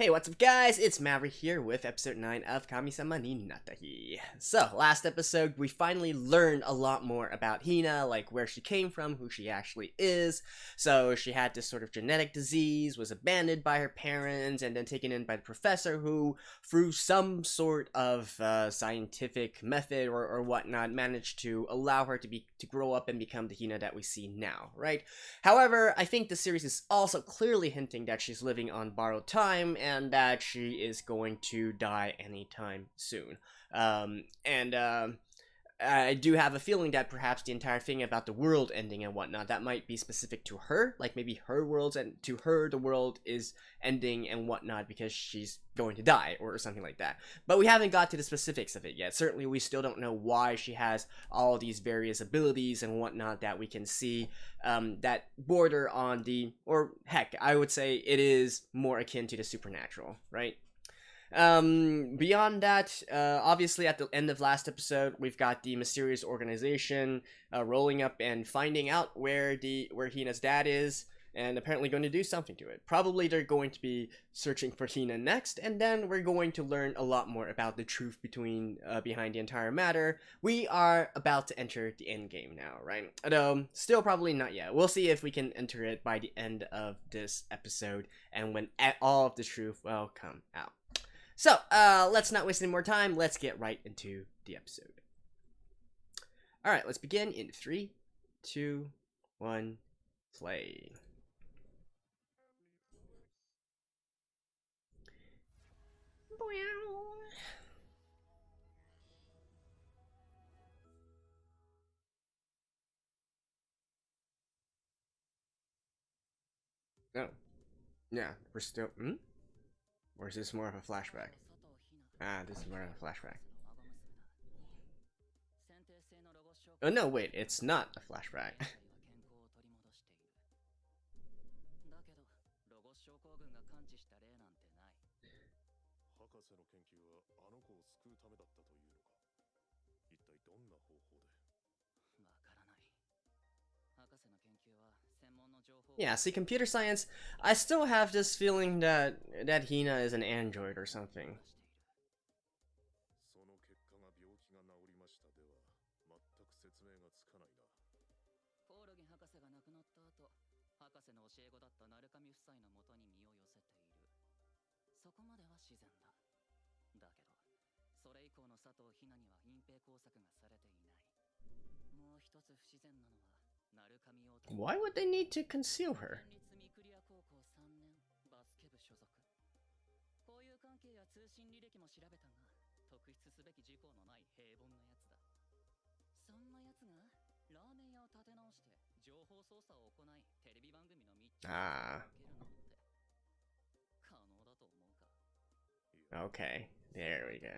Hey, what's up guys? It's Maverick here with episode 9 of Kamisama ni Natta Hi. So, last episode we finally learned a lot more about Hina, like where she came from, who she actually is. So, she had this sort of genetic disease, was abandoned by her parents, and then taken in by the professor who, through some sort of scientific method or whatnot, managed to allow her to grow up and become the Hina that we see now, right? However, I think the series is also clearly hinting that she's living on borrowed time and that she is going to die anytime soon. I do have a feeling that perhaps the entire thing about the world ending and whatnot, that might be specific to her, like maybe her world's, and to her the world is ending and whatnot because she's going to die or something like that. But we haven't got to the specifics of it yet. Certainly we still don't know why she has all these various abilities and whatnot that we can see that border on the, or heck, I would say it is more akin to the supernatural, right? Beyond that, obviously at the end of last episode, we've got the mysterious organization rolling up and finding out where Hina's dad is, and apparently going to do something to it. Probably they're going to be searching for Hina next, and then we're going to learn a lot more about the truth behind the entire matter. We are about to enter the end game now, right? Although, still probably not yet. We'll see if we can enter it by the end of this episode, and when all of the truth will come out. So, let's not waste any more time. Let's get right into the episode. Alright, let's begin in 3, 2, 1, play. Oh. Yeah, we're still... Or is this more of a flashback? Ah, this is more of a flashback. Oh no, wait, it's not a flashback. Yeah, see, computer science, I still have this feeling that Hina is an android or something. Why would they need to conceal her? Ah. Okay, there we go.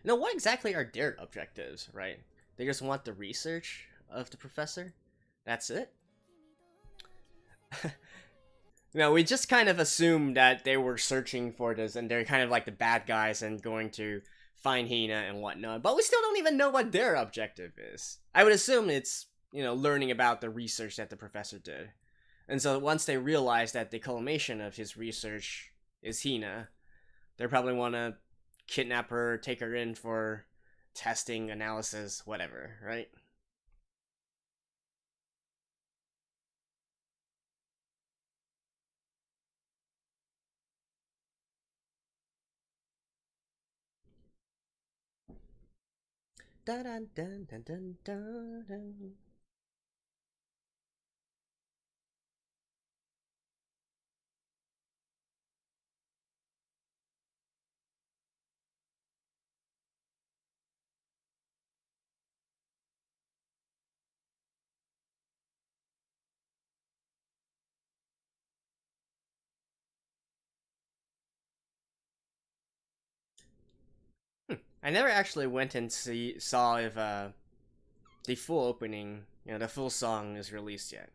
Now, what exactly are their objectives, right? They just want the research of the professor? That's it? No, we just kind of assumed that they were searching for this and they're kind of like the bad guys and going to find Hina and whatnot, but we still don't even know what their objective is. I would assume it's, learning about the research that the professor did. And so once they realize that the culmination of his research is Hina, they probably want to kidnap her, take her in for testing, analysis, whatever, right? Dun dun dun dun dun dun dun. I never actually went and saw if the full opening, the full song is released yet.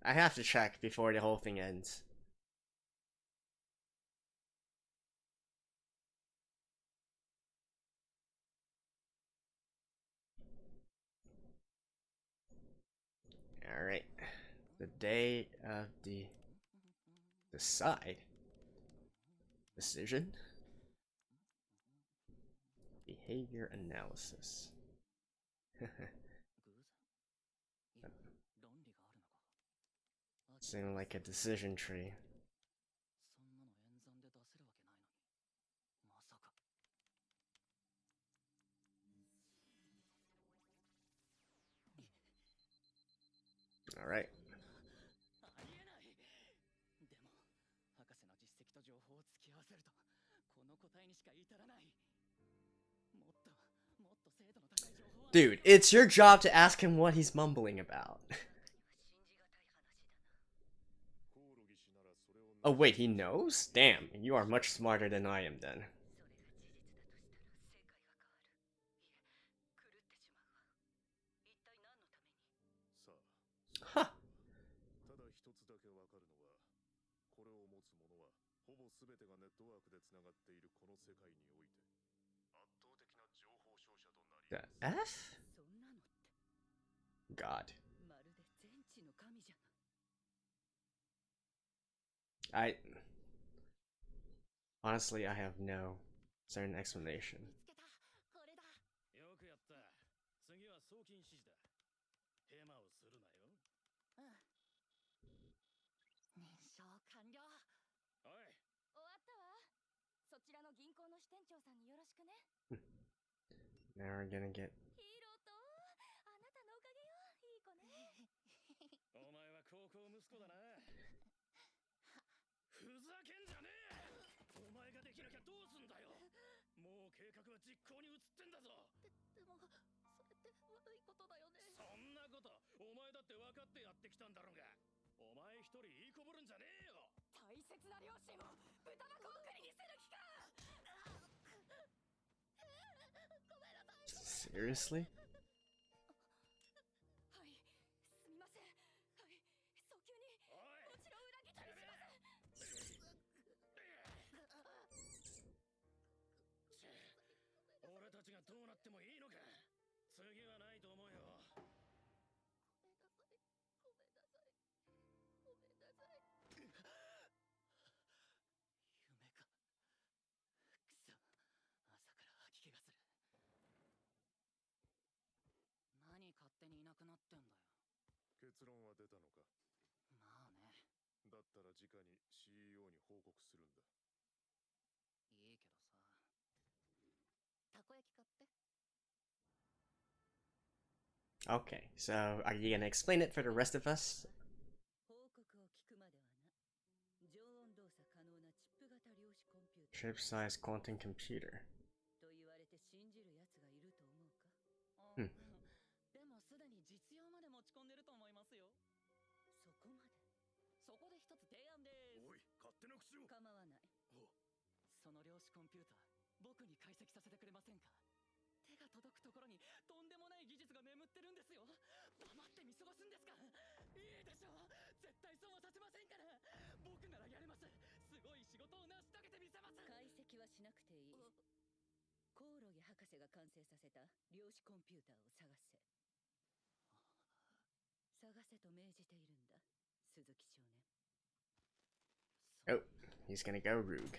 I have to check before the whole thing ends. Alright. The day of the decide. Decision. Behavior analysis. Seems like a decision tree. Alright. Dude, it's your job to ask him what he's mumbling about. Oh wait, he knows? Damn, you are much smarter than I am then. Huh. The F? God. Honestly, I have no certain explanation. Now we're gonna get... Seriously? Okay, so are you gonna explain it for the rest of us? Chip-sized quantum computer. Hmm. Oh, he's gonna go rogue.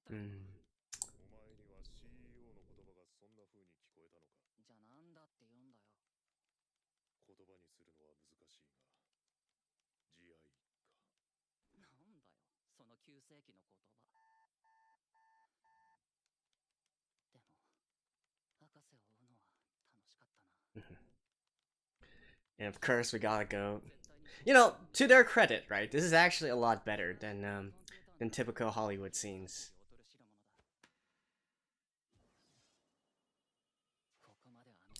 Hmm. お前には CEO の言葉がそんな風に聞こえたのか。じゃあなんだって言うんだよ。言葉にするのは難しいが、慈愛か。なんだよ、その旧世紀の言葉。でも、博士を追うのは楽しかったな。And of course, we gotta go. You know, to their credit, right? This is actually a lot better than typical Hollywood scenes.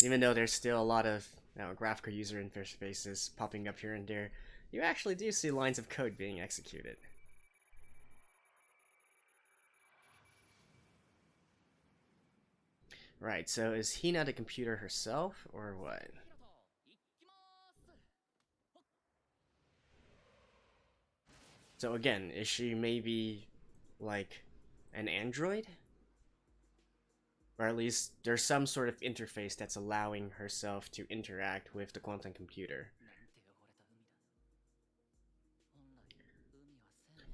Even though there's still a lot of graphical user interfaces popping up here and there, you actually do see lines of code being executed. Right, so is Hina the computer herself, or what? So again, is she maybe, like, an android? Or at least there's some sort of interface that's allowing herself to interact with the quantum computer.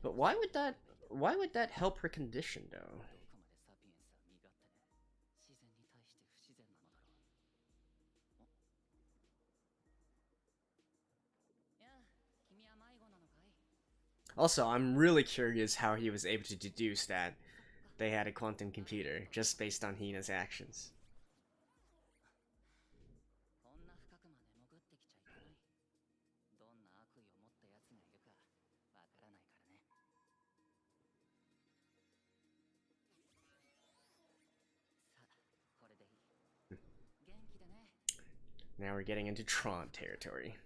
But why would that help her condition, though? Also, I'm really curious how he was able to deduce that they had a quantum computer just based on Hina's actions. Now we're getting into Tron territory.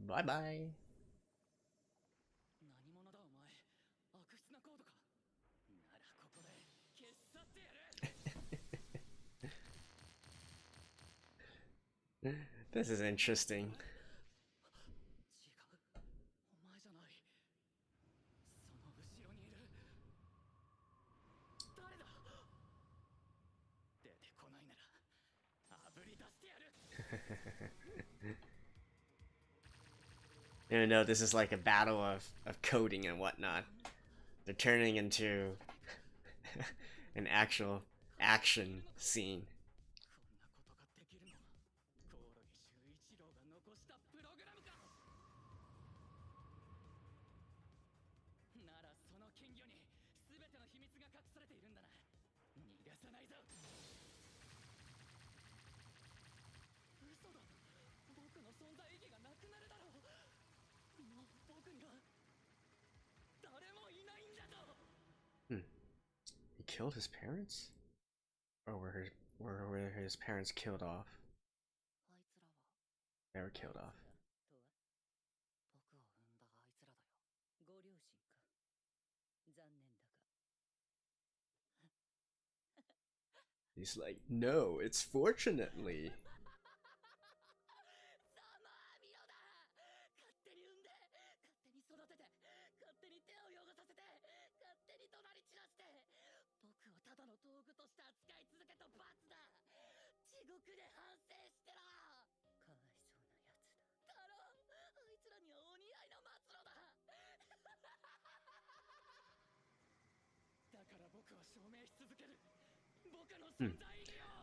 Bye bye. This is interesting. Even though this is like a battle of coding and whatnot, they're turning into an actual action scene. He killed his parents? Or were his parents killed off? They were killed off. He's like, no, it's fortunately.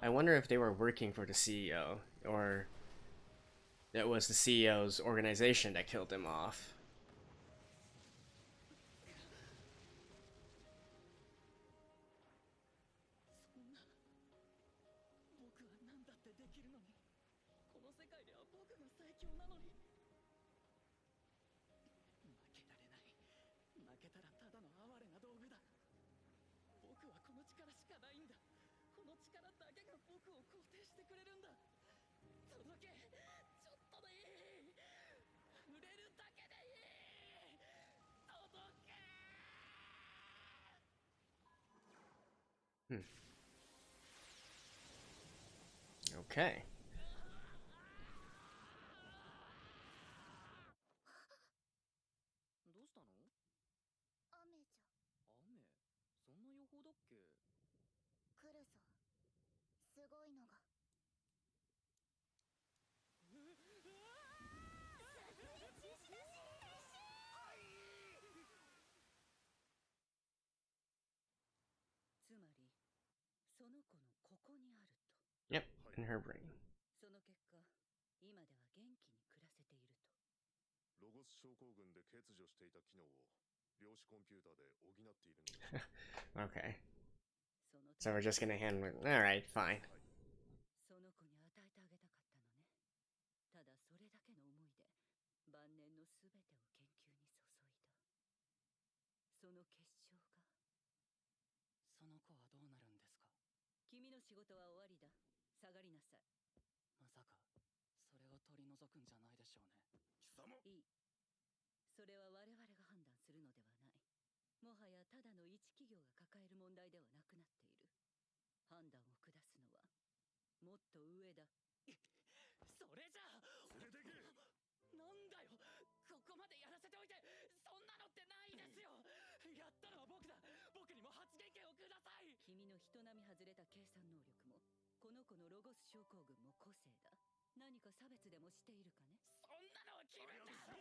I wonder if they were working for the CEO, or it was the CEO's organization that killed him off. Okay. どうしたの？雨じゃ。雨？そんな予報だっけ？来るぞ。すごいのが。つまりその子のここにあると。Yep, in her brain. その結果、今では元気に暮らせていると。ロゴス症候群で欠如していた機能を量子コンピューターで補っているので Okay. その So we're just gonna handle it. Alright, fine. その子に与えてあげたかったのね。ただそれだけの思いで晩年のすべてを研究に注いだ。その結晶が。その子はどうなるんですか？君の仕事は終わりだ。下がりなさい。まさかそれを取り除くんじゃないでしょうね。貴様いい。それは我々が判断するのではない。もはやただの一企業が抱える問題ではなくなっている。判断を下すのはもっと上だ。それじゃあ連れてけ。なんだよ、ここまでやらせておいてそんなのってないですよ。やったのは僕だ。僕にも発言権をください。君の人並み外れた計算能力もこの子のロゴス症候群も個性だ。何か差別でもしているかね。そんなのは決めた。大人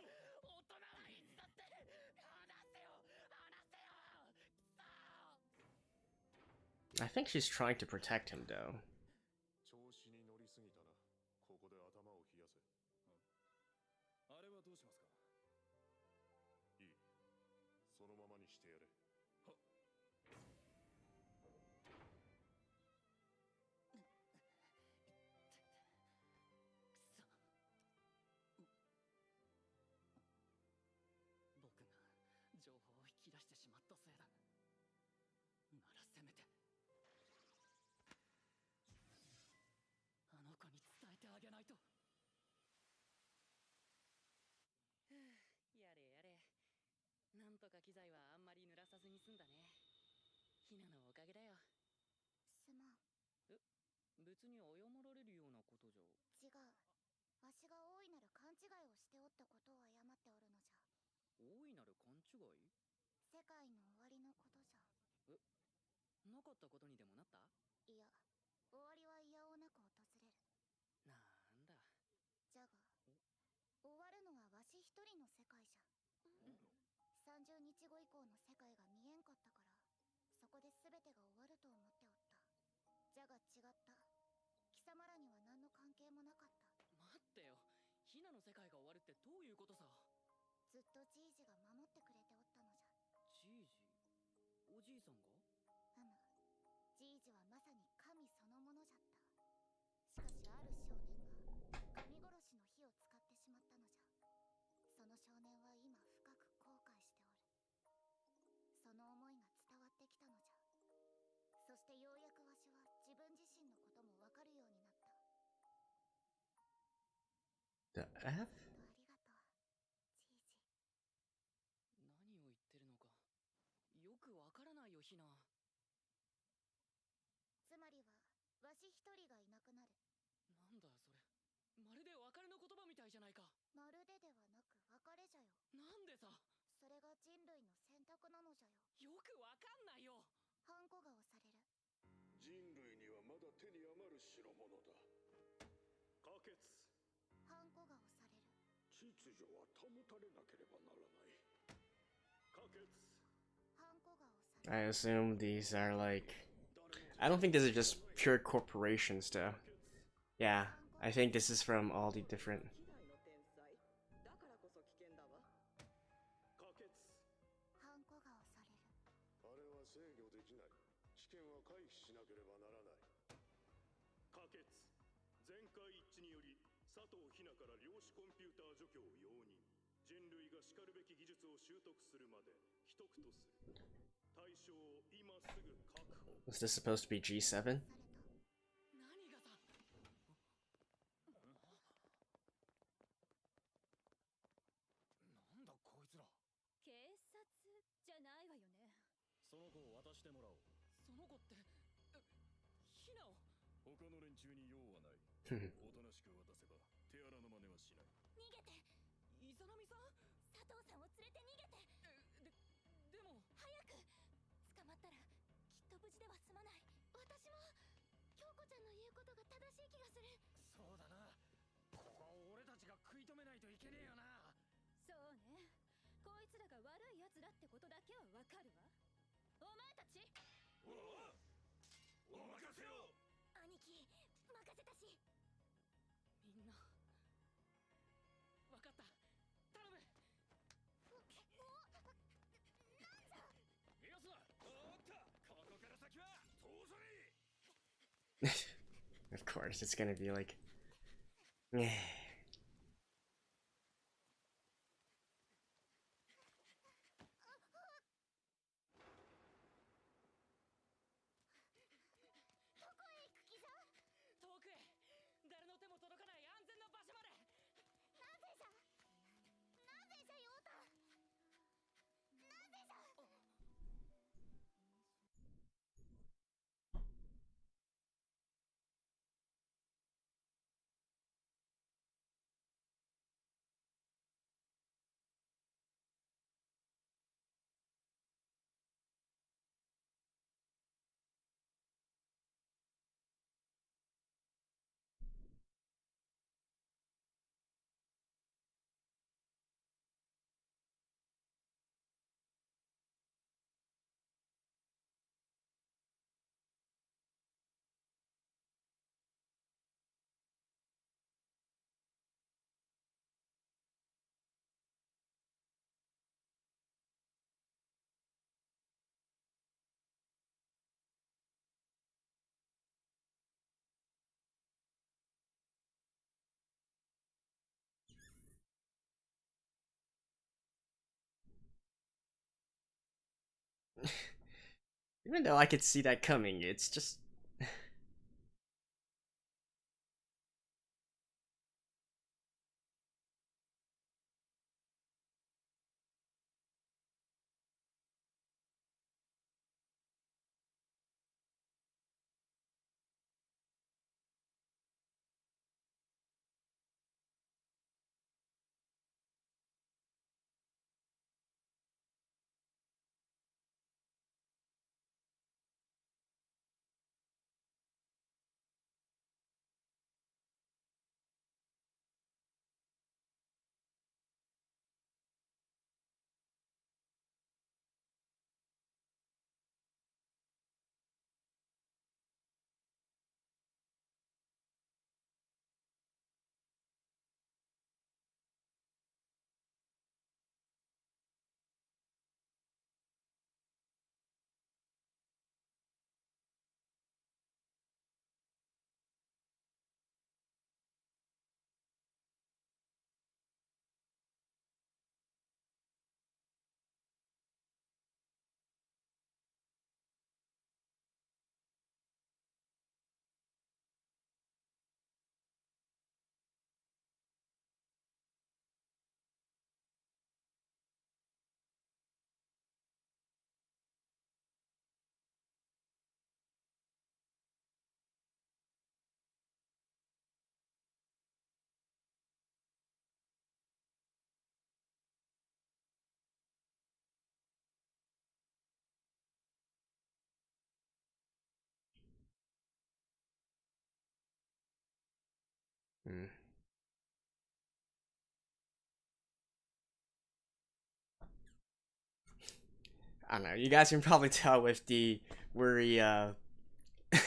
はいつだって話せよ話せよ。くそ。 I think she's trying to protect him, though. 調子に乗りすぎたな。ここで頭を冷やせ。あれはどうしますか？いい。そのままにしてやれ。はっ。くそ。僕が情報を引き出してしまったせいだ。ならせめてあの子に伝えてあげないと。やれやれ。なんとか機材はあんまり濡らさずに済んだね。ヒナのおかげだよ。すまん。別に謝られるようなことじゃ。違う。わしが大いなる勘違いをしておったことを謝っておるのじゃ。大いなる勘違い？世界の終わりのことじゃ。なかったことにでもなった？いや、終わりはいやおうなく訪れる。なんだ。じゃが、終わるのはわし一人の世界じゃ。30日後以降の世界が見えんかったから、そこで全てが終わると思っておった。じゃが違った。貴様らには何の関係もなかった。待ってよ。ヒナの世界が終わるってどういうことさ？ずっとじいじが守ってくれておったのじゃ。じいじ？おじいさんが？じいじはまさに神そのものじゃった。しかしある少年が神殺しの火を使ってしまったのじゃ。その少年は今深く後悔しておる。その思いが伝わってきたのじゃ。そしてようやくわしは自分自身のこともわかるようになった。 The F? ありがとう、じいじ。何を言ってるのかよくわからないよ、ヒナ。つまりはわし一人がいなくなる。なんだそれ。まるで別れの言葉みたいじゃないか。まるでではなく別れじゃよ。なんでさ。それが人類の選択なのじゃよ。よくわかんないよ。ハンコが押される。人類にはまだ手に余る代物だ。可決。ハンコが押される。秩序は保たれなければならない。可決。ハンコが押される。I assume these are like... I don't think these are just pure corporations, though. Yeah, I think this is from all the different... ハンコが押される。あれは制御できない。危険は回避しなければならない。可決。全会一致により佐藤ひなから量子コンピューター除去を容認。人類がしかるべき技術を習得するまで秘匿とする。対象を今すぐ確保。 Was this supposed to be G7? 何がさ。なんだこいつら。警察じゃないわよね。その子を渡してもらおう。その子ってヒナを。他の連中に用はない。おとなしく渡せば手荒の真似はしない。逃げて。イザナミさん、佐藤さんを連れて逃げて。でも早く。捕まったらきっと無事では済まない。私も京子ちゃんの言うことが正しい気がする。そうだな。ここは俺たちが食い止めないといけねえよな。そうね。こいつらが悪い奴らってことだけはわかるわ。お前たち、お任せろ。兄貴、任せたし。みんなわかった。頼む。逃がすな。おっと、ここから先は通さねえ。 Of course, it's gonna be like, eh. どこへ行く気じゃ。遠くへ。誰の手も届かない安全な場所まで。なぜじゃ。なぜじゃ、ヨータ。なぜじゃ。Even though I could see that coming, it's just. Mm. I don't know. You guys can probably tell with the worry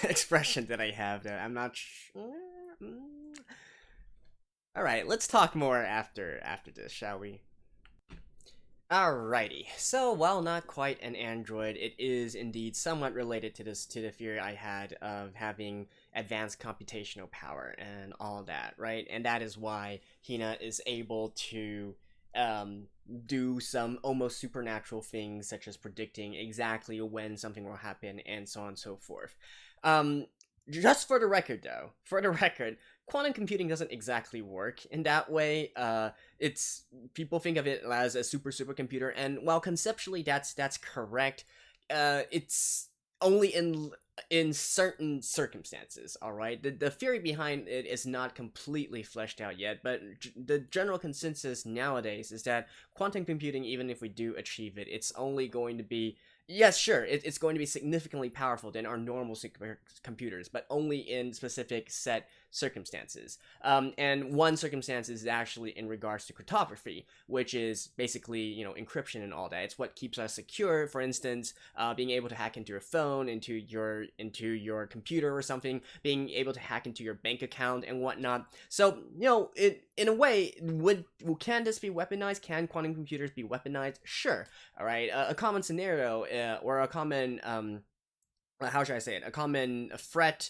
expression that I have there. I'm not sure. All right, let's talk more after this, shall we? Alrighty. So, while not quite an android, it is indeed somewhat related to the fear I had of having advanced computational power and all that, right? And that is why Hina is able to do some almost supernatural things, such as predicting exactly when something will happen and so on and so forth. Just for the record, though, quantum computing doesn't exactly work in that way. It's people think of it as a supercomputer, and while conceptually that's correct, it's only in certain circumstances, all right? The theory behind it is not completely fleshed out yet, but the general consensus nowadays is that quantum computing, even if we do achieve it, it's only going to be, yes, sure, it's going to be significantly powerful than our normal computers, but only in specific set circumstances. And one circumstance is actually in regards to cryptography, which is basically, you know, encryption and all that. It's what keeps us secure. For instance, being able to hack into your phone, into your computer or something, being able to hack into your bank account and whatnot. So, you know, in a way, can this be weaponized? Can quantum computers be weaponized? Sure. All right. A common scenario, or a common how should I say it? A common threat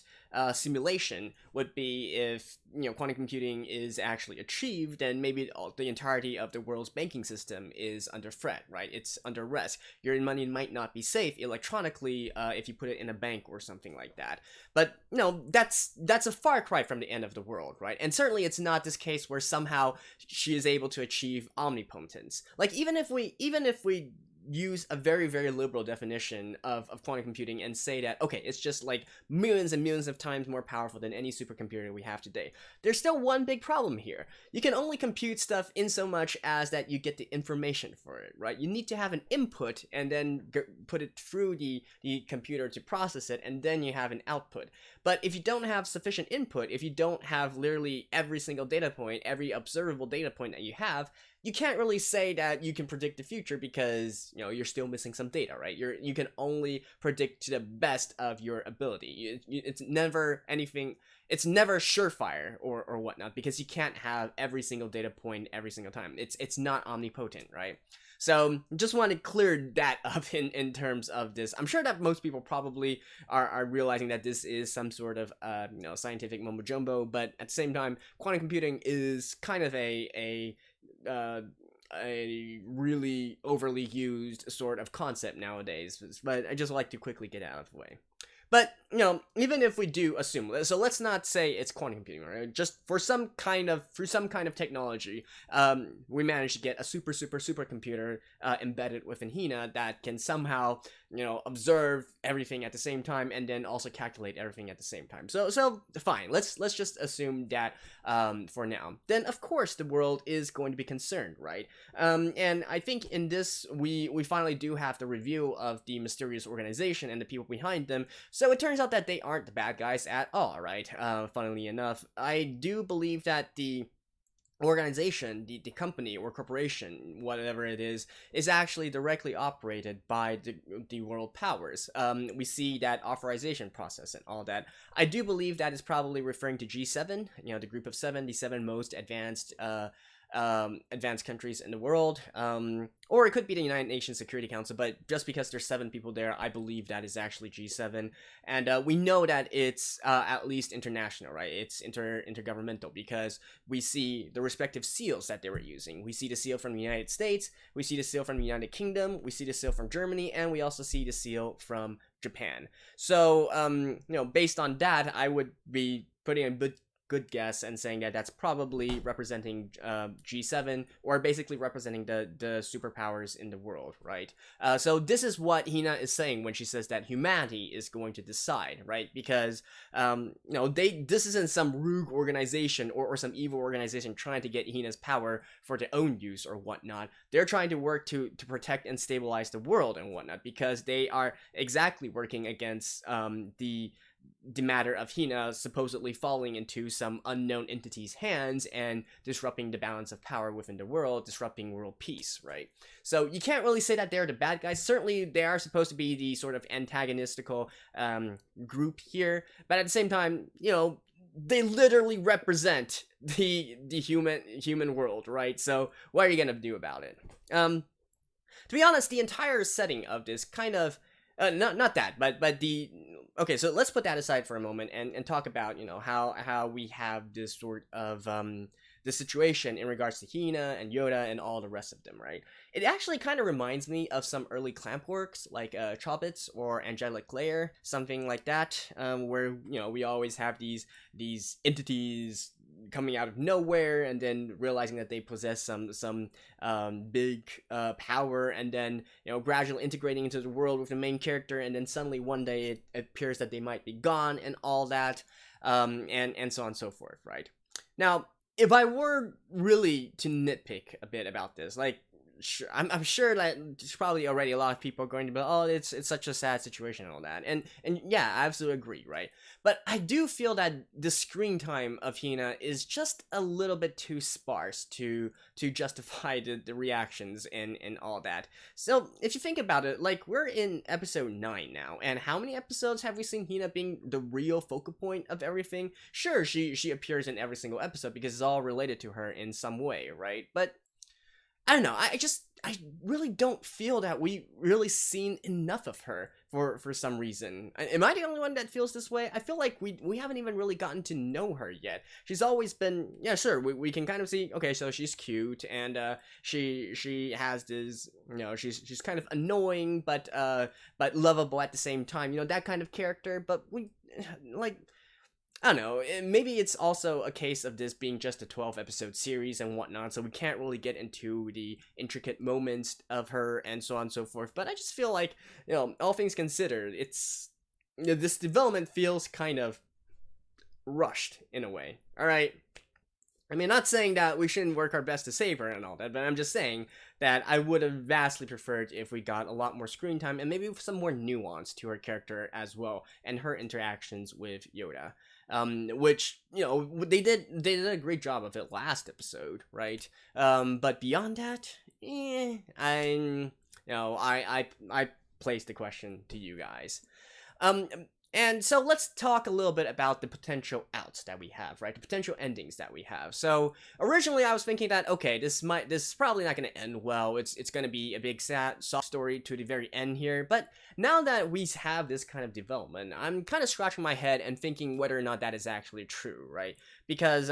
simulation would be if, you know, quantum computing is actually achieved, then maybe the entirety of the world's banking system is under threat, right? It's under risk. Your money might not be safe electronically if you put it in a bank or something like that. But, you know, that's a far cry from the end of the world, right? And certainly it's not this case where somehow she is able to achieve omnipotence. Like, even if we use a very, very liberal definition of quantum computing and say that, okay, it's just like millions and millions of times more powerful than any supercomputer we have today. There's still one big problem here. You can only compute stuff in so much as that you get the information for it, right? You need to have an input and then put it through the computer to process it, and then you have an output. But if you don't have sufficient input, if you don't have literally every single data point, every observable data point that you have, you can't really say that you can predict the future because, you know, you're still missing some data, right? You can only predict to the best of your ability. It's never anything. It's never surefire or whatnot, because you can't have every single data point every single time. It's not omnipotent, right? So just want to clear that up in terms of this. I'm sure that most people probably are realizing that this is some sort of you know, scientific mumbo jumbo, but at the same time, quantum computing is kind of a really overly used sort of concept nowadays, but I just like to quickly get out of the way. But, you know, even if we do assume, so let's not say it's quantum computing, right? Just through some kind of technology, we managed to get a supercomputer embedded within Hina that can somehow, you know, observe everything at the same time and then also calculate everything at the same time. So fine, let's just assume that for now. Then of course the world is going to be concerned, right? And I think in this we finally do have the review of the mysterious organization and the people behind them. So it turns out that they aren't the bad guys at all, right? Funnily enough, I do believe that the organization, the company or corporation, whatever it is actually directly operated by the world powers. We see that authorization process and all that. I do believe that is probably referring to G7, you know, the group of seven, the seven most advanced countries in the world, or it could be the United Nations Security Council, but just because there's 7 people there, I believe that is actually G7, and we know that it's at least international, right? It's intergovernmental, because we see the respective seals that they were using. We see the seal from the United States, we see the seal from the United Kingdom, we see the seal from Germany, and we also see the seal from Japan. So, you know, based on that, I would be putting a good guess and saying that that's probably representing G7, or basically representing the superpowers in the world, right? So this is what Hina is saying when she says that humanity is going to decide, right? Because you know, this isn't some rogue organization or some evil organization trying to get Hina's power for their own use or whatnot. They're trying to work to protect and stabilize the world and whatnot, because they are exactly working against the matter of Hina supposedly falling into some unknown entity's hands and disrupting the balance of power within the world, disrupting world peace, right? So you can't really say that they're the bad guys. Certainly they are supposed to be the sort of antagonistical group here, but at the same time, you know, they literally represent the human world, right? So what are you gonna do about it? To be honest, the entire setting of this kind of not that, but the okay. So let's put that aside for a moment and talk about, you know, how we have this sort of the situation in regards to Hina and Yoda and all the rest of them, right? It actually kind of reminds me of some early clamp works like Chobits or Angelic Layer, something like that, where, you know, we always have these entities coming out of nowhere, and then realizing that they possess some big power, and then gradually integrating into the world with the main character, and then suddenly one day it appears that they might be gone and all that, and so on and so forth, right? Now, if I were really to nitpick a bit about this, like, sure, I'm sure that there's probably already a lot of people are going to be, oh, it's such a sad situation and all that, and yeah, I absolutely agree, right? But I do feel that the screen time of Hina is just a little bit too sparse to justify the reactions and all that. So if you think about it, like, we're in episode 9 now, and how many episodes have we seen Hina being the real focal point of everything? Sure, she appears in every single episode because it's all related to her in some way, right? But I don't know, I really don't feel that we really seen enough of her for some reason. Am I the only one that feels this way? I feel like we haven't even really gotten to know her yet. She's always been, yeah, sure, we can kind of see, okay, so she's cute, and she has this, she's kind of annoying, but lovable at the same time, that kind of character, but we, like, I don't know, maybe it's also a case of this being just a 12-episode series and whatnot, so we can't really get into the intricate moments of her and so on and so forth, but I just feel like, all things considered, this development feels kind of rushed in a way, alright? I mean, not saying that we shouldn't work our best to save her and all that, but I'm just saying that I would have vastly preferred if we got a lot more screen time and maybe some more nuance to her character as well, and her interactions with Yoda. Which, they did a great job of it last episode, right? But beyond that, I place the question to you guys. And so let's talk a little bit about the potential outs that we have, right? The potential endings that we have. So originally I was thinking that, okay, this is probably not going to end well. It's going to be a big sad soft story to the very end here. But now that we have this kind of development, I'm kind of scratching my head and thinking whether or not that is actually true, right? Because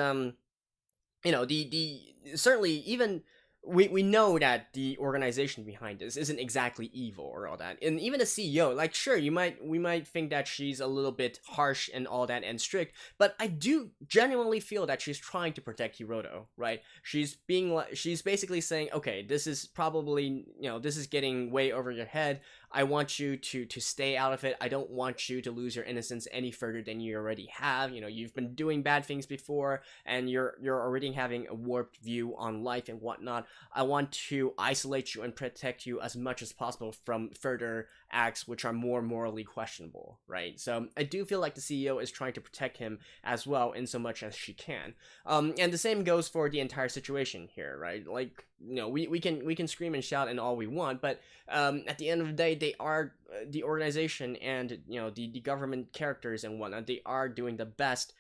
certainly even we know that the organization behind this isn't exactly evil or all that, and even the CEO, like, sure, we might think that she's a little bit harsh and all that and strict, but I do genuinely feel that she's trying to protect Hiroto, right? She's basically saying, okay, this is probably, this is getting way over your head. I want you to stay out of it. I don't want you to lose your innocence any further than you already have. You've been doing bad things before, and you're already having a warped view on life and whatnot. I want to isolate you and protect you as much as possible from further acts which are more morally questionable, right? So I do feel like the CEO is trying to protect him as well in so much as she can. And the same goes for the entire situation here, right? Like, we can scream and shout and all we want, but at the end of the day, they are the organization and the government characters and whatnot. They are doing the best.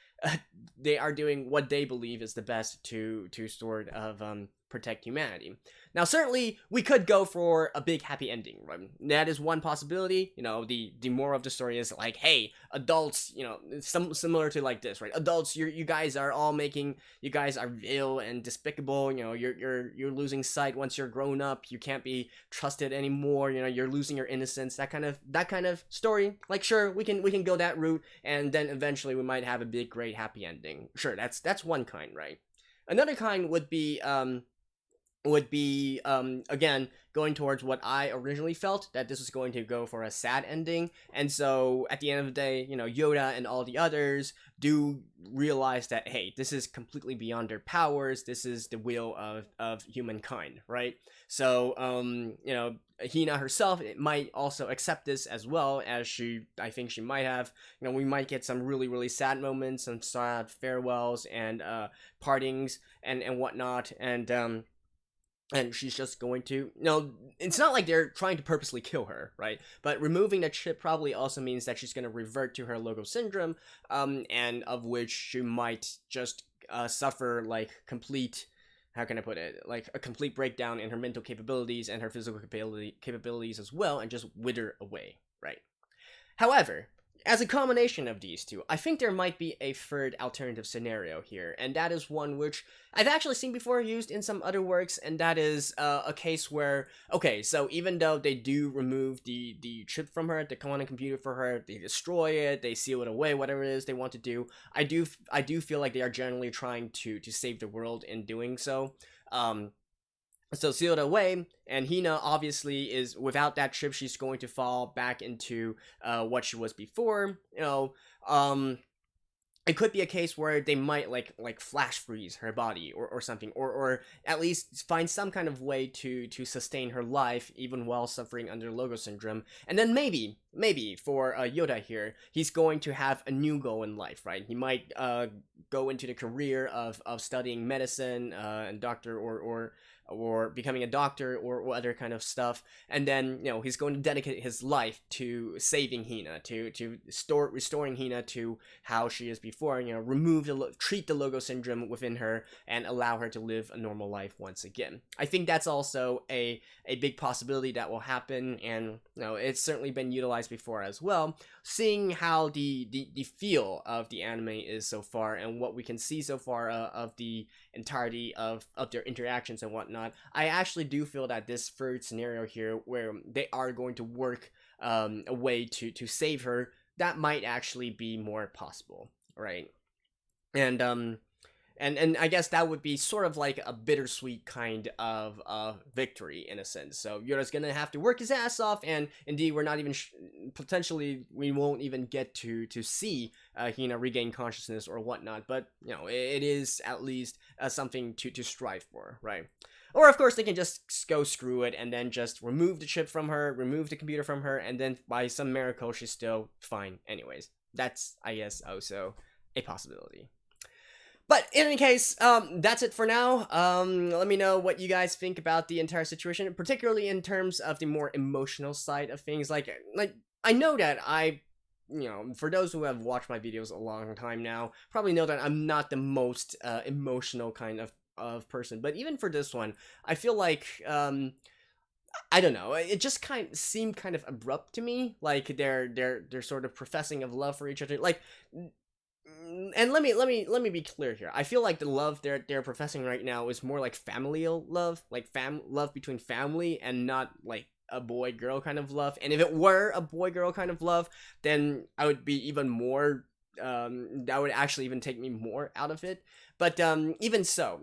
They are doing what they believe is the best to sort of protect humanity. Now, certainly, we could go for a big happy ending, right? That is one possibility. The moral of the story is like, hey, adults, similar to like this, right? Adults, you guys are ill and despicable. You're losing sight once you're grown up. You can't be trusted anymore. You're losing your innocence. That kind of story. Like, sure, we can go that route, and then eventually we might have a big, great, happy ending. Sure, that's one kind, right? Another kind would be again, going towards what I originally felt, that this was going to go for a sad ending, and so at the end of the day, Yoda and all the others do realize that, hey, this is completely beyond their powers, this is the will of humankind, right? So, Hina herself might also accept this as well, as I think she might have. We might get some really, really sad moments, some sad farewells and partings and whatnot, and she's just going to, it's not like they're trying to purposely kill her, right? But removing the chip probably also means that she's going to revert to her logo syndrome, and of which she might just suffer, like, complete, how can I put it, like a complete breakdown in her mental capabilities and her physical capabilities as well, and just wither away, right? However, as a combination of these two, I think there might be a third alternative scenario here, and that is one which I've actually seen before used in some other works, and that is a case where, okay, so even though they do remove the chip from her, the quantum computer for her, they destroy it, they seal it away, whatever it is they want to do, I do feel like they are generally trying to save the world in doing so. So seal it away, and Hina obviously is, without that chip, she's going to fall back into what she was before. It could be a case where they might like flash freeze her body or something, or at least find some kind of way to sustain her life even while suffering under Logo syndrome. And then maybe for Yoda here, he's going to have a new goal in life, right? He might go into the career of studying medicine and doctor or becoming a doctor or other kind of stuff, and then he's going to dedicate his life to saving Hina, to restoring Hina to how she is before, treat the Logo syndrome within her and allow her to live a normal life once again. I think that's also a big possibility that will happen, and it's certainly been utilized before as well. Seeing how the feel of the anime is so far, and what we can see so far of the entirety of their interactions and whatnot, I actually do feel that this third scenario here, where they are going to work a way to save her, that might actually be more possible, right? And I guess that would be sort of like a bittersweet kind of victory in a sense. So Yoda's gonna have to work his ass off, and indeed we're not even potentially we won't even get to see Hina regain consciousness or whatnot. But it is at least something to strive for, right? Or of course they can just go screw it and then just remove the chip from her, remove the computer from her, and then by some miracle she's still fine anyways. That's, I guess, also a possibility. But in any case, that's it for now. Let me know what you guys think about the entire situation, particularly in terms of the more emotional side of things. Like I know that for those who have watched my videos a long time now, probably know that I'm not the most emotional kind of person. But even for this one, I feel like I don't know, it just seemed kind of abrupt to me. Like they're sort of professing of love for each other, like. And let me be clear here. I feel like the love they're professing right now is more like familial love, like love between family, and not like a boy girl kind of love. And if it were a boy girl kind of love, then I would be even more. That would actually even take me more out of it. But even so,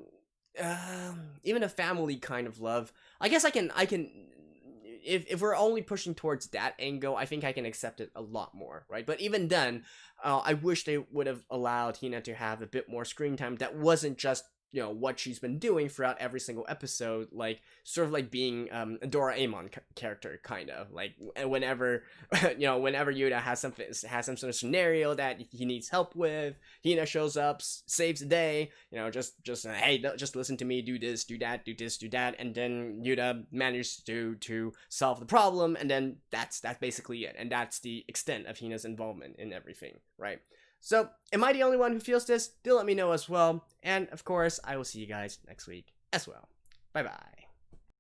even a family kind of love, I guess I can. If we're only pushing towards that angle, I think I can accept it a lot more, right? But even then, I wish they would have allowed Hina to have a bit more screen time that wasn't just what she's been doing throughout every single episode, like sort of like being a Doraemon character, kind of like whenever whenever Yuta has some sort of scenario that he needs help with, Hina shows up, saves the day, just hey, just listen to me, do this, do that, do this, do that, and then Yuta manages to solve the problem, and then that's basically it, and that's the extent of Hina's involvement in everything, right? So, am I the only one who feels this? Do let me know as well. And, of course, I will see you guys next week as well. Bye-bye.